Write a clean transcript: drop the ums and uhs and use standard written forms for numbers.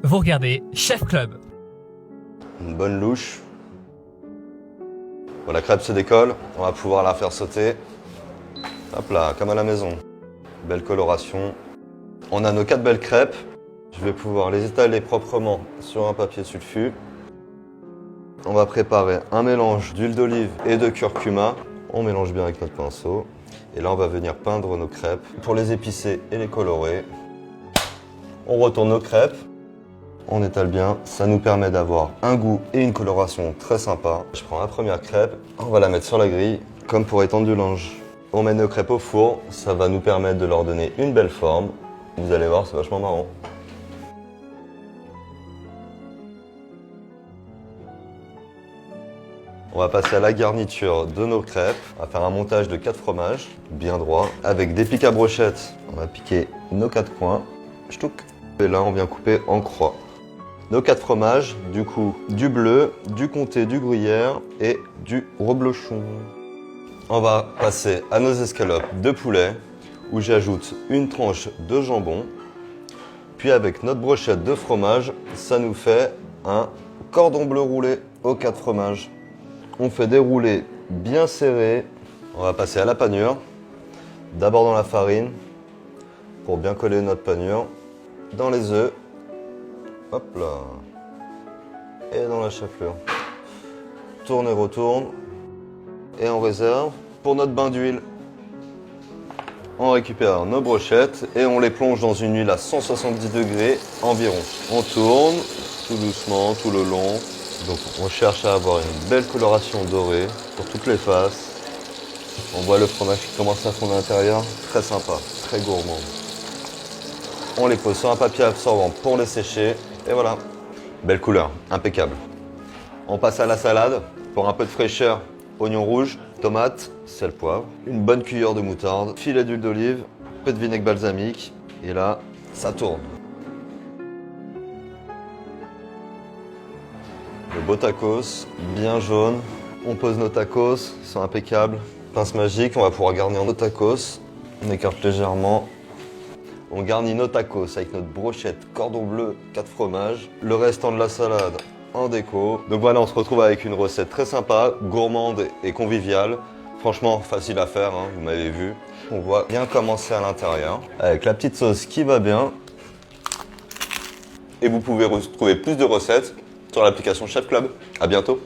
Vous regardez Chef Club. Une bonne louche. Bon, la crêpe se décolle, on va pouvoir la faire sauter. Hop là, comme à la maison. Belle coloration. On a nos 4 belles crêpes. Je vais pouvoir les étaler proprement sur un papier sulfu. On va préparer un mélange d'huile d'olive et de curcuma. On mélange bien avec notre pinceau. Et là, on va venir peindre nos crêpes. Pour les épicer et les colorer, on retourne nos crêpes. On étale bien, ça nous permet d'avoir un goût et une coloration très sympa. Je prends la première crêpe, on va la mettre sur la grille, comme pour étendre du linge. On met nos crêpes au four, ça va nous permettre de leur donner une belle forme. Vous allez voir, c'est vachement marrant. On va passer à la garniture de nos crêpes. On va faire un montage de 4 fromages, bien droit, avec des pics à brochettes. On va piquer nos 4 coins, ch'touk. Et là, on vient couper en croix. Nos 4 fromages, du coup, du bleu, du comté, du gruyère et du reblochon. On va passer à nos escalopes de poulet, où j'ajoute une tranche de jambon. Puis avec notre brochette de fromage, ça nous fait un cordon bleu roulé aux 4 fromages. On fait des roulés bien serrés. On va passer à la panure. D'abord dans la farine, pour bien coller notre panure. Dans les œufs. Hop là. Et dans la chapelure. Tourne et retourne. Et on réserve pour notre bain d'huile. On récupère nos brochettes et on les plonge dans une huile à 170 degrés environ. On tourne tout doucement, tout le long. Donc on cherche à avoir une belle coloration dorée sur toutes les faces. On voit le fromage qui commence à fondre à l'intérieur. Très sympa, très gourmand. On les pose sur un papier absorbant pour les sécher. Et voilà, belle couleur, impeccable. On passe à la salade. Pour un peu de fraîcheur, oignon rouge, tomate, sel, poivre, une bonne cuillère de moutarde, filet d'huile d'olive, peu de vinaigre balsamique. Et là, ça tourne. Le beau tacos, bien jaune. On pose nos tacos, c'est impeccable. Pince magique, on va pouvoir garnir nos tacos. On écarte légèrement. On garnit nos tacos avec notre brochette cordon bleu, 4 fromages. Le restant de la salade en déco. Donc voilà, on se retrouve avec une recette très sympa, gourmande et conviviale. Franchement, facile à faire, hein, vous m'avez vu. On voit bien commencer à l'intérieur, avec la petite sauce qui va bien. Et vous pouvez retrouver plus de recettes sur l'application Chef Club. À bientôt.